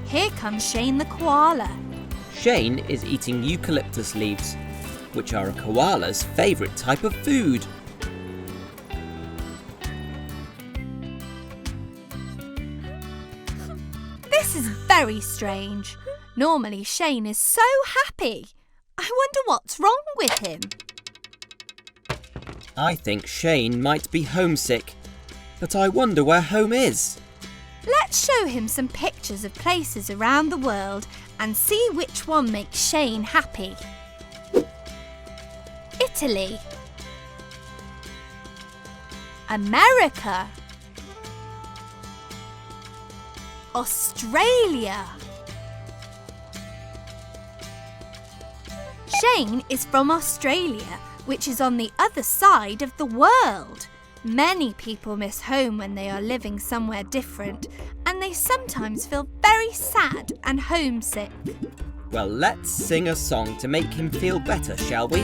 Here comes Shane the koala. Shane is eating eucalyptus leaves, which are a koala's favourite type of food. This is very strange. Normally Shane is so happy. I wonder what's wrong with him. I think Shane might be homesick, but I wonder where home is. Let's show him some pictures of places around the world and see which one makes Shane happy. Italy, America, Australia. Shane is from Australia, which is on the other side of the world. Many people miss home when they are living somewhere different, and they sometimes feel very sad and homesick. Well, let's sing a song to make him feel better, shall we?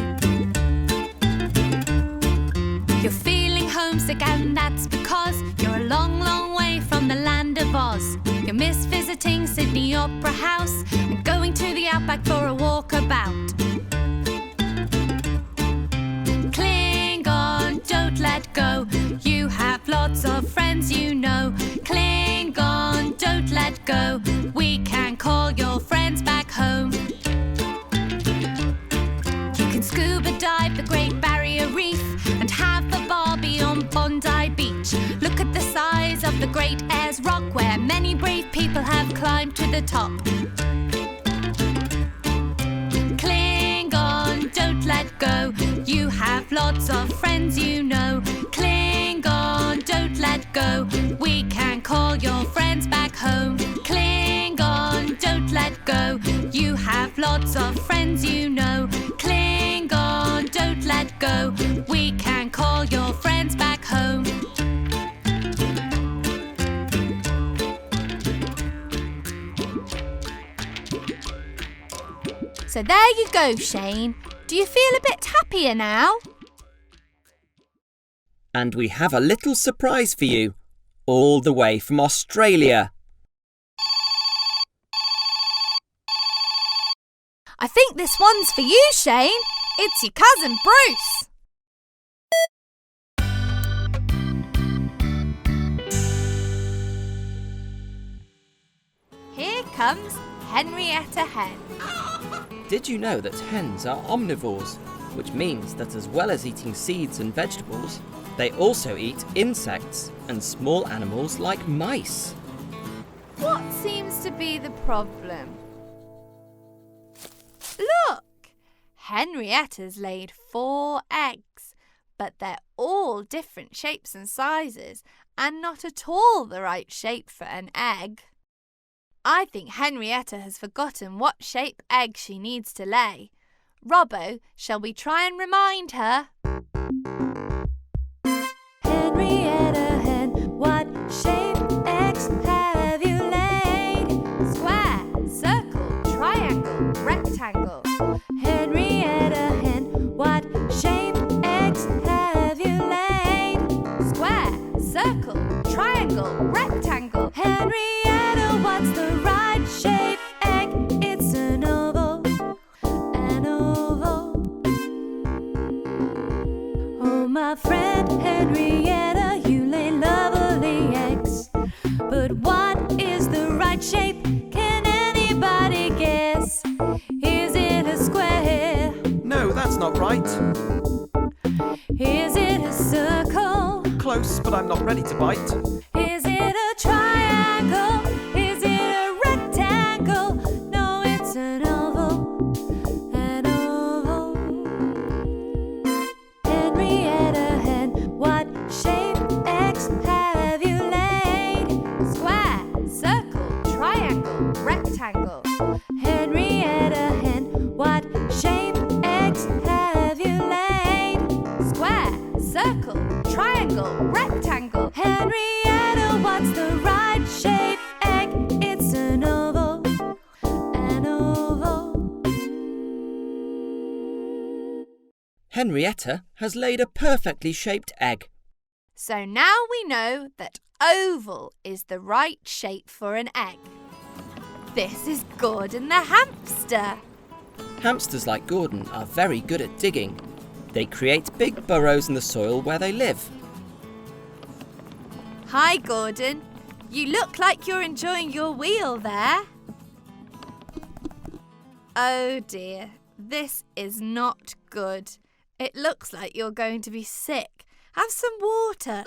You're feeling homesick, and that's because you're a long, long way from the land of Oz. You miss visiting Sydney Opera House and going to the outback for a walkabout. Cling on, don't let go. You have lots of friends you know. Cling on, don't let go. We can call your friends back home. You can scuba dive the Great Barrier Reef and have a barbie on Bondi Beach. Look at the size of the Great Ayers Rock, where many brave people have climbed to the top. Cling on, don't let go. You have lots of friends you know. Cling on, don't let go. We can call your friends back home. Cling on, don't let go. You have lots of friends you know. Cling on, don't let go. We can call your friends back home. So there you go, Shane. Do you feel a bit happier now? And we have a little surprise for you, all the way from Australia. I think this one's for you, Shane. It's your cousin Bruce. Here comes Henrietta Hen. Did you know that hens are omnivores, which means that as well as eating seeds and vegetables, they also eat insects and small animals like mice? What seems to be the problem? Look! Henrietta's laid 4 eggs, but they're all different shapes and sizes and not at all the right shape for an egg. I think Henrietta has forgotten what shape egg she needs to lay. Robbo, shall we try and remind her? Henrietta Hen, what shape eggs have you laid? Square, circle, triangle, rectangle. Henrietta Hen, what shape eggs have you laid? Square, circle, triangle, rectangle. Henrietta, what's the right shape egg? It's an oval, an oval. Oh, my friend Henrietta, you lay lovely eggs. But what is the right shape? Can anybody guess? Is it a square? No, that's not right. Is it a circle? Close, but I'm not ready to bite. Is it a triangle? Is it a rectangle? No, it's an oval, an oval. Henrietta Hen, what shape eggs have you laid? Square, circle, triangle, rectangle. Henrietta Hen, what shape eggs have you laid? Square, circle, triangle, rectangle. Henrietta, what's the right shape egg? It's an oval, an oval. Henrietta has laid a perfectly shaped egg. So now we know that oval is the right shape for an egg. This is Gordon the hamster. Hamsters like Gordon are very good at digging. They create big burrows in the soil where they live. Hi, Gordon. You look like you're enjoying your wheel there. Oh dear, this is not good. It looks like you're going to be sick. Have some water.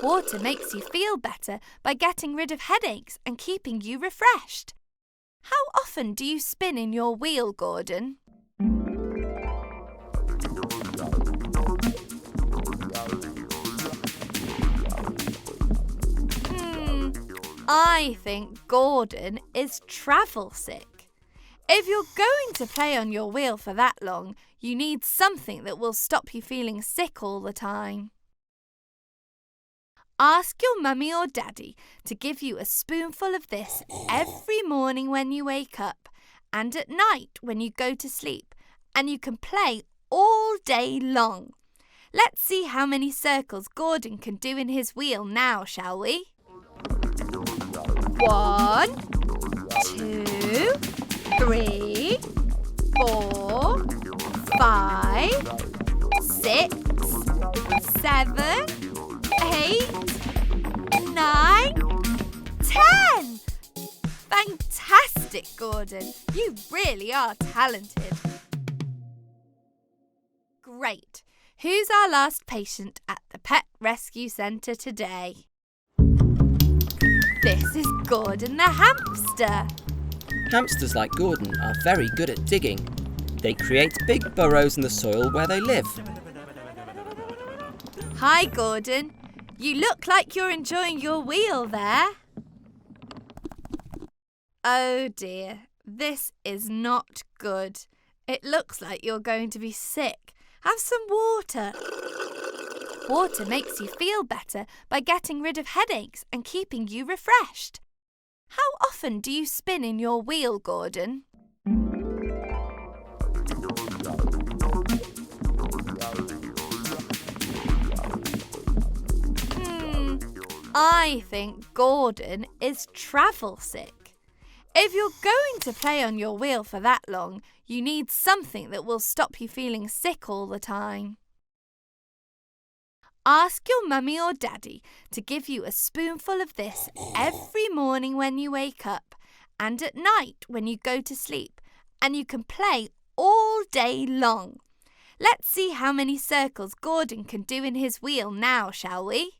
Water makes you feel better by getting rid of headaches and keeping you refreshed. How often do you spin in your wheel, Gordon? I think Gordon is travel sick. If you're going to play on your wheel for that long, you need something that will stop you feeling sick all the time. Ask your mummy or daddy to give you a spoonful of this every morning when you wake up and at night when you go to sleep, and you can play all day long. Let's see how many circles Gordon can do in his wheel now, shall we? 1, 2, 3, 4, 5, 6, 7, 8, 9, 10! Fantastic, Gordon. You really are talented. Great. Who's our last patient at the Pet Rescue Centre today? This is Gordon the hamster. Hamsters like Gordon are very good at digging. They create big burrows in the soil where they live. Hi, Gordon. You look like you're enjoying your wheel there. Oh dear, this is not good. It looks like you're going to be sick. Have some water. Water makes you feel better by getting rid of headaches and keeping you refreshed. How often do you spin in your wheel, Gordon? I think Gordon is travel sick. If you're going to play on your wheel for that long, you need something that will stop you feeling sick all the time. Ask your mummy or daddy to give you a spoonful of this every morning when you wake up and at night when you go to sleep, and you can play all day long. Let's see how many circles Gordon can do in his wheel now, shall we?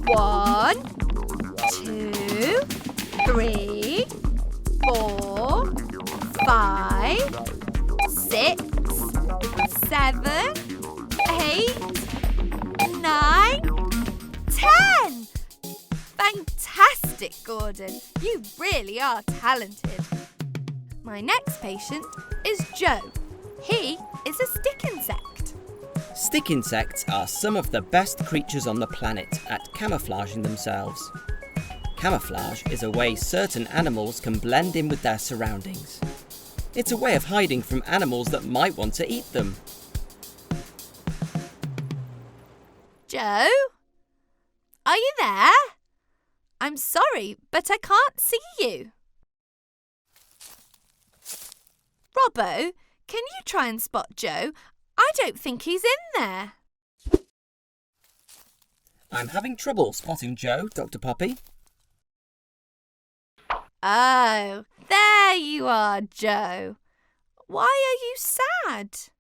1, 2, 3, 4, 5, 6, 7, 8, 9, 10! Fantastic, Gordon. You really are talented. My next patient is Joe. He is a stick insect. Stick insects are some of the best creatures on the planet at camouflaging themselves. Camouflage is a way certain animals can blend in with their surroundings. It's a way of hiding from animals that might want to eat them. Joe? Are you there? I'm sorry, but I can't see you. Robbo, can you try and spot Joe? I don't think he's in there. I'm having trouble spotting Joe, Dr. Poppy. Oh, there you are, Joe. Why are you sad?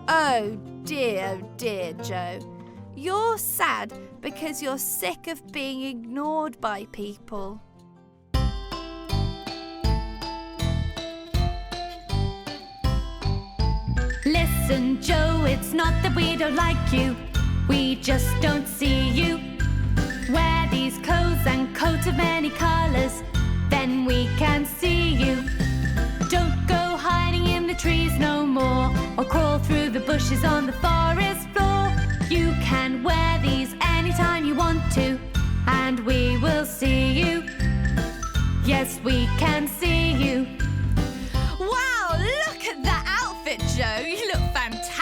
Oh dear, Joe. You're sad because you're sick of being ignored by people. Listen, Joe, it's not that we don't like you. We just don't see you. Wear these clothes and coat of many colours, then we can see you. Don't go hiding in the trees no more, or crawl through the bushes on the forest floor. You can wear these anytime you want to, and we will see you. Yes, we can see you. Wow, look at that outfit, Joe. You look fantastic.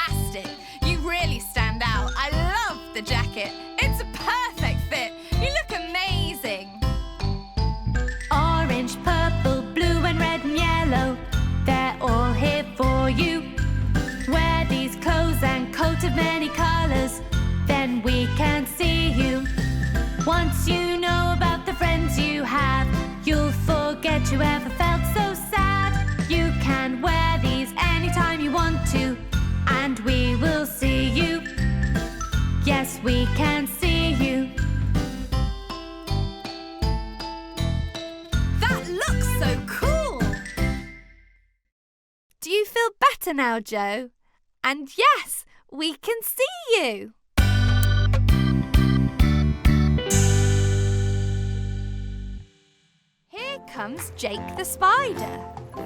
coat of many colours, then we can see you. Once you know about the friends you have, you'll forget you ever felt so sad. You can wear these anytime you want to, and we will see you. Yes, we can see you. That looks so cool! Do you feel better now, Joe? And yes, we can see you. Here comes Jake the spider.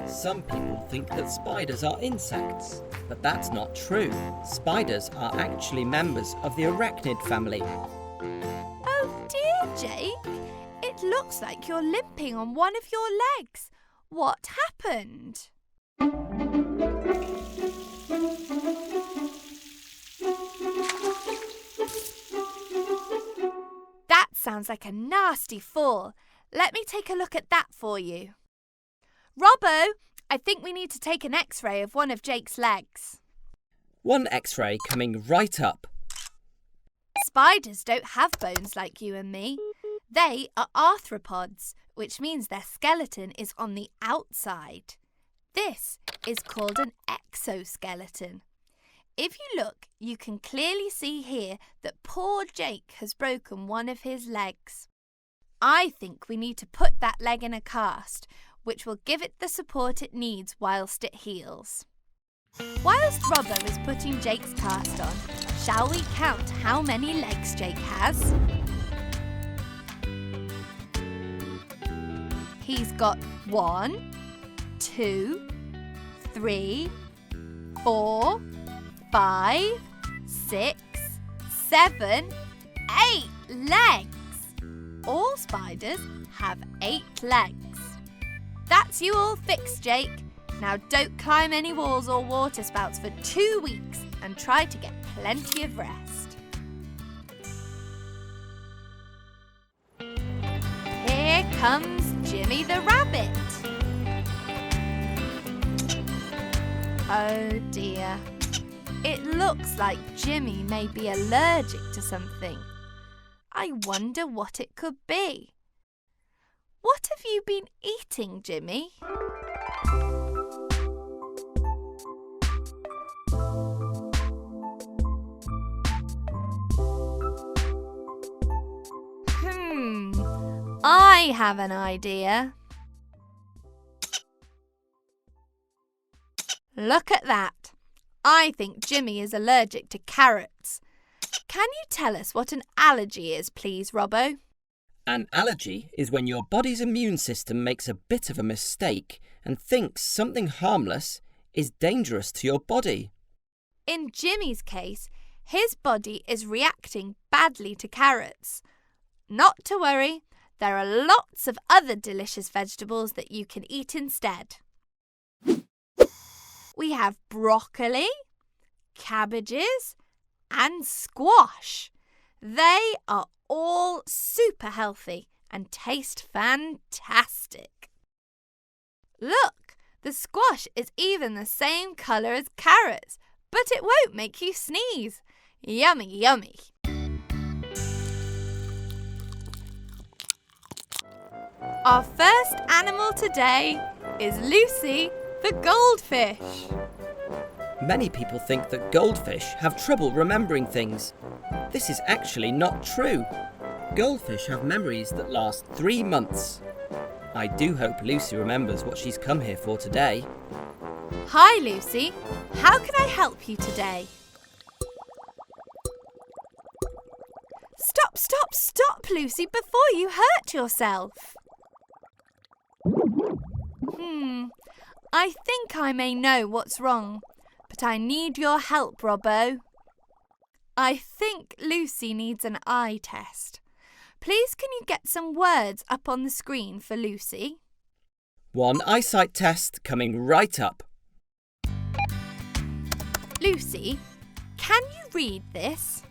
Some people think that spiders are insects, but that's not true. Spiders are actually members of the arachnid family. Oh dear, Jake. It looks like you're limping on one of your legs. What happened? That sounds like a nasty fall. Let me take a look at that for you. Robbo, I think we need to take an X-ray of one of Jake's legs. One X-ray coming right up. Spiders don't have bones like you and me. They are arthropods, which means their skeleton is on the outside. This is called an exoskeleton. If you look, you can clearly see here that poor Jake has broken one of his legs. I think we need to put that leg in a cast, which will give it the support it needs whilst it heals. Whilst Robbo is putting Jake's cast on, shall we count how many legs Jake has? He's got 1, 2, 3, 4, 5, 6, 7, 8 legs. All spiders have 8 legs. That's you all fixed, Jake. Now don't climb any walls or water spouts for 2 weeks and try to get plenty of rest. Here comes Jimmy the rabbit. Oh dear. It looks like Jimmy may be allergic to something. I wonder what it could be. What have you been eating, Jimmy? I have an idea. Look at that. I think Jimmy is allergic to carrots. Can you tell us what an allergy is, please, Robbo? An allergy is when your body's immune system makes a bit of a mistake and thinks something harmless is dangerous to your body. In Jimmy's case, his body is reacting badly to carrots. Not to worry, there are lots of other delicious vegetables that you can eat instead. We have broccoli, cabbages, and squash. They are all super healthy and taste fantastic. Look, the squash is even the same colour as carrots, but it won't make you sneeze. Yummy, yummy. Our first animal today is Lucy the goldfish. Many people think that goldfish have trouble remembering things. This is actually not true. Goldfish have memories that last 3 months. I do hope Lucy remembers what she's come here for today. Hi, Lucy. How can I help you today? Stop, Lucy, before you hurt yourself. I think I may know what's wrong, but I need your help, Robbo. I think Lucy needs an eye test. Please can you get some words up on the screen for Lucy? One eyesight test coming right up. Lucy, can you read this?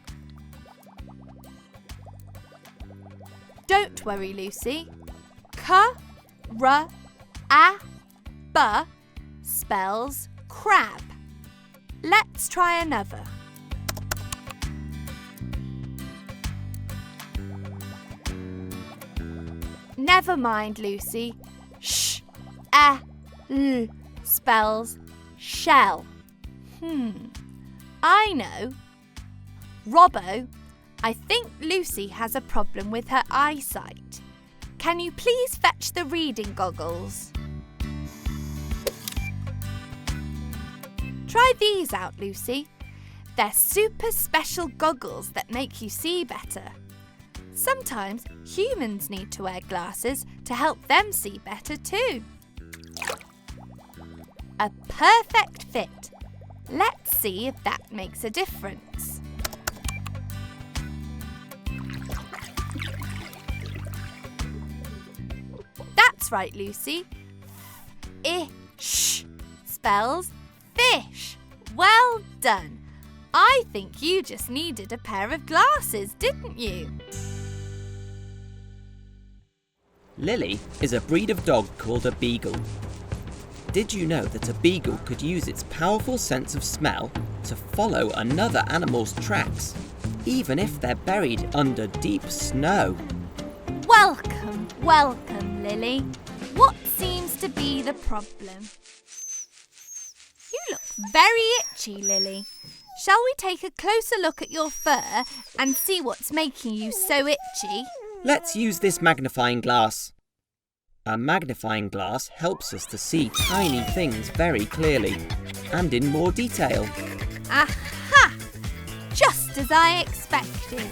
Don't worry, Lucy. K-R-A-B spells crab. Let's try another. Never mind, Lucy. L spells shell. I know. Robbo, I think Lucy has a problem with her eyesight. Can you please fetch the reading goggles? Try these out, Lucy. They're super special goggles that make you see better. Sometimes humans need to wear glasses to help them see better too. A perfect fit. Let's see if that makes a difference. That's right, Lucy. Ish spells fish. Well done. I think you just needed a pair of glasses, didn't you? Lily is a breed of dog called a beagle. Did you know that a beagle could use its powerful sense of smell to follow another animal's tracks, even if they're buried under deep snow? Welcome, welcome, Lily. What seems to be the problem? You look very itchy, Lily. Shall we take a closer look at your fur and see what's making you so itchy? Let's use this magnifying glass. A magnifying glass helps us to see tiny things very clearly and in more detail. Aha! Just as I expected.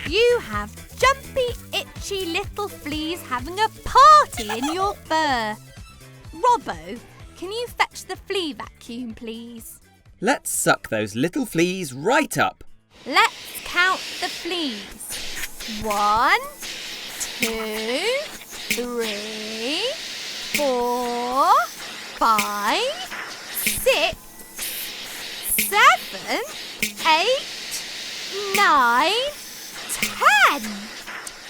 You have jumpy, itchy little fleas having a party in your fur. Robbo, can you fetch the flea vacuum, please? Let's suck those little fleas right up. Let's count the fleas. 1, 2, 3, 4, 5, 6, 7, 8, 9, 10.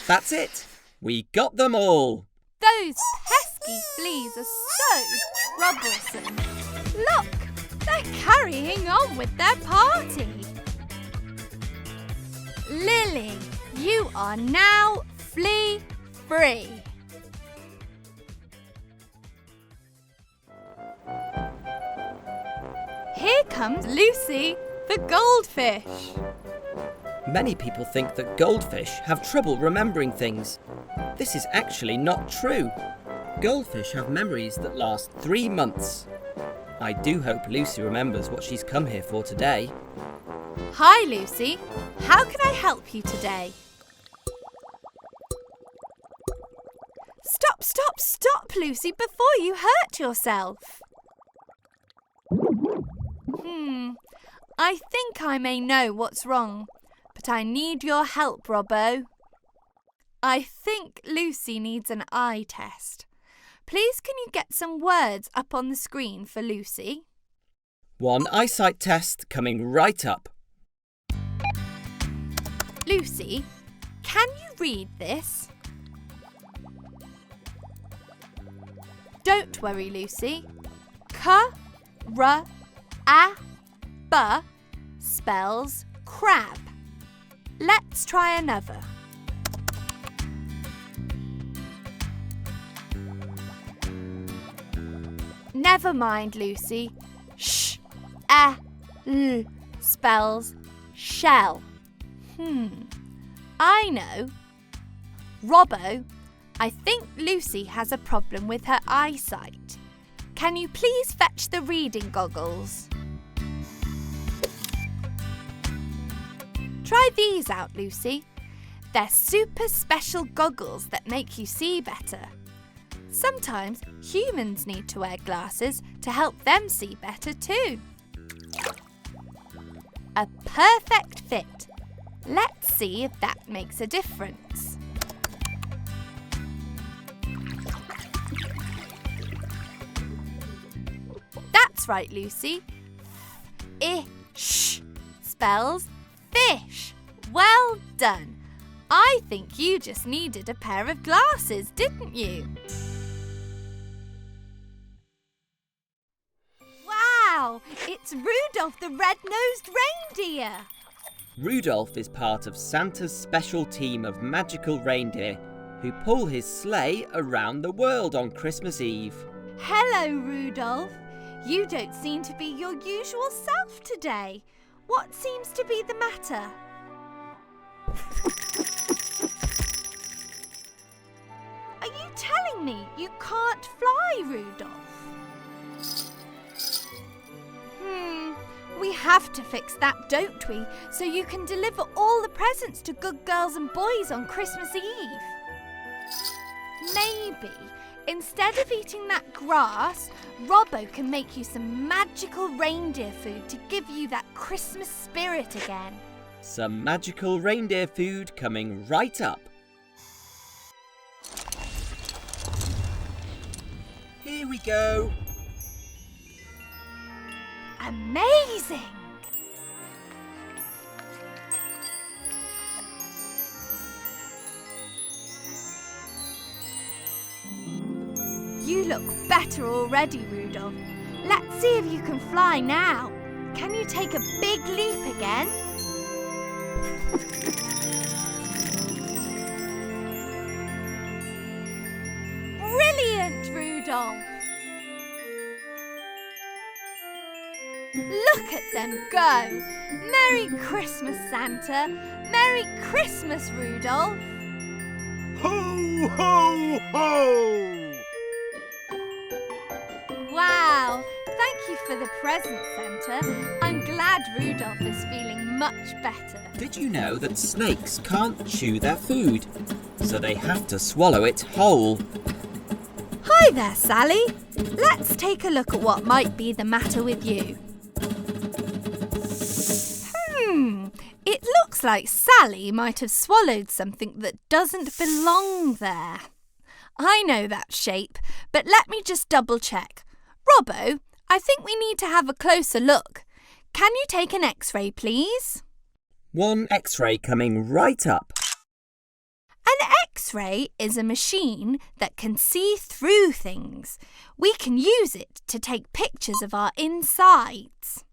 That's it. We got them all. Those pesky fleas are so troublesome. Look, they're carrying on with their party. Lily, you are now flea-free. Here comes Lucy, the goldfish. Many people think that goldfish have trouble remembering things. This is actually not true. Goldfish have memories that last 3 months. I do hope Lucy remembers what she's come here for today. Hi, Lucy. How can I help you today? Stop, Lucy, before you hurt yourself. I think I may know what's wrong, but I need your help, Robbo. I think Lucy needs an eye test. Please can you get some words up on the screen for Lucy? One eyesight test coming right up. Lucy, can you read this? Don't worry, Lucy. K-R-A-B spells crab. Let's try another. Never mind, Lucy. L spells shell. I know. Robbo, I think Lucy has a problem with her eyesight. Can you please fetch the reading goggles? Try these out, Lucy. They're super special goggles that make you see better. Sometimes humans need to wear glasses to help them see better too. A perfect fit. Let's see if that makes a difference. That's right, Lucy. Ish spells fish. Well done. I think you just needed a pair of glasses, didn't you? Wow, it's Rudolf the red-nosed reindeer. Rudolf is part of Santa's special team of magical reindeer who pull his sleigh around the world on Christmas Eve. Hello, Rudolf. You don't seem to be your usual self today. What seems to be the matter? Are you telling me you can't fly, Rudolf? We have to fix that, don't we? So you can deliver all the presents to good girls and boys on Christmas Eve. Maybe, instead of eating that grass, Robbo can make you some magical reindeer food to give you that Christmas spirit again. Some magical reindeer food coming right up. Here we go. Amazing! You look better already, Rudolf. Let's see if you can fly now. Can you take a big leap again? Brilliant, Rudolf! Look at them go! Merry Christmas, Santa! Merry Christmas, Rudolf! Ho, ho, ho! Wow! Thank you for the present, Santa. I'm glad Rudolf is feeling much better. Did you know that snakes can't chew their food, so they have to swallow it whole? Hi there, Sally. Let's take a look at what might be the matter with you. It looks like Sally might have swallowed something that doesn't belong there. I know that shape, but let me just double check. Robbo, I think we need to have a closer look. Can you take an X-ray, please? One X-ray coming right up. An X-ray is a machine that can see through things. We can use it to take pictures of our insides.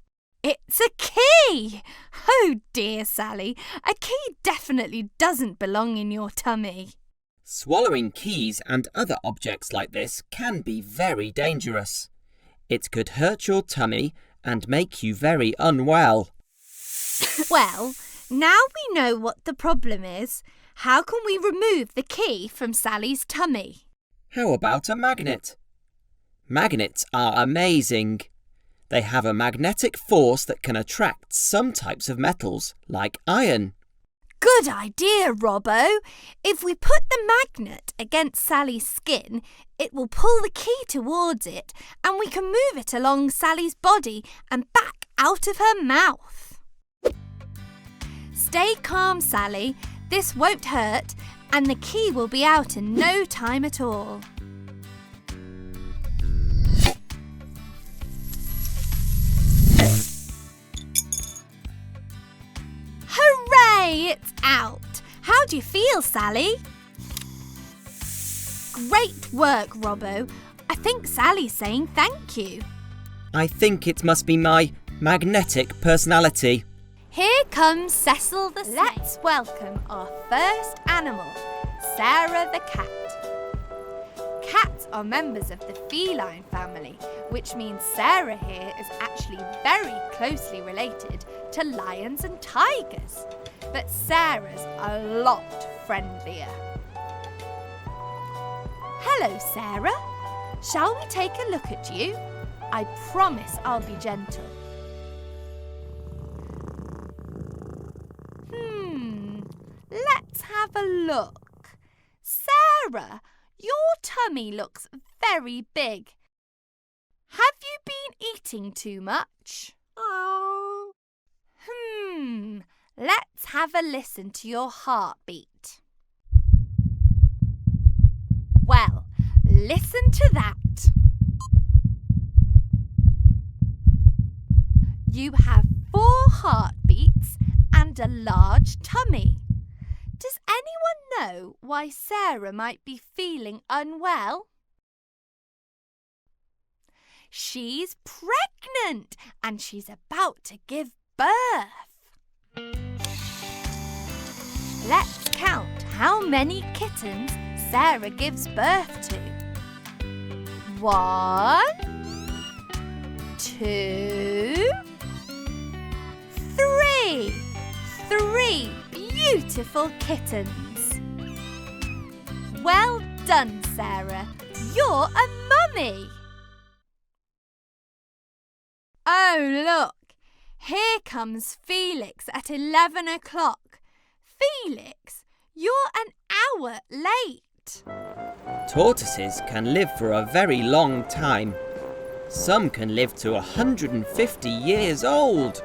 It's a key! Oh dear, Sally, a key definitely doesn't belong in your tummy. Swallowing keys and other objects like this can be very dangerous. It could hurt your tummy and make you very unwell. Well, now we know what the problem is. How can we remove the key from Sally's tummy? How about a magnet? Magnets are amazing. They have a magnetic force that can attract some types of metals, like iron. Good idea, Robbo. If we put the magnet against Sally's skin, it will pull the key towards it, and we can move it along Sally's body and back out of her mouth. Stay calm, Sally. This won't hurt, and the key will be out in no time at all. Hooray! It's out! How do you feel, Sally? Great work, Robbo. I think Sally's saying thank you. I think it must be my magnetic personality. Here comes Cecil the snake. Let's welcome our first animal, Sarah the cat. Cats are members of the feline family, which means Sarah here is actually very closely related to lions and tigers. But Sarah's a lot friendlier. Hello, Sarah. Shall we take a look at you? I promise I'll be gentle. Let's have a look. Sarah, your tummy looks very big. Have you been eating too much? Let's have a listen to your heartbeat. Well, listen to that. You have 4 heartbeats and a large tummy. Does anyone know why Sarah might be feeling unwell? She's pregnant and she's about to give birth. Let's count how many kittens Sarah gives birth to. 1, 2, 3. 3 beautiful kittens. Well done, Sarah. You're a mummy. Oh, look. Here comes Felix at 11 o'clock. Felix, you're an hour late. Tortoises can live for a very long time. Some can live to 150 years old.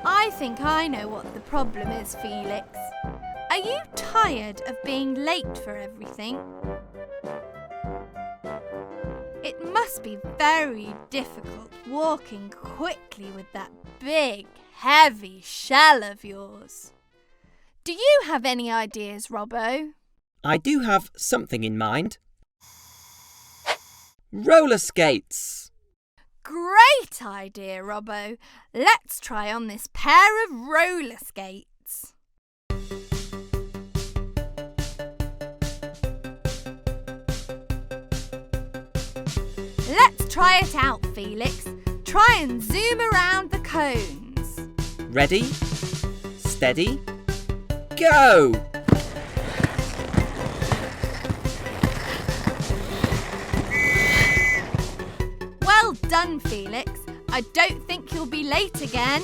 I think I know what the problem is, Felix. Are you tired of being late for everything? It must be very difficult walking quickly with that big, heavy shell of yours. Do you have any ideas, Robbo? I do have something in mind. Roller skates! Great idea, Robbo. Let's try on this pair of roller skates. Let's try it out, Felix. Try and zoom around the cones. Ready, steady, go! Well done, Felix. I don't think you'll be late again.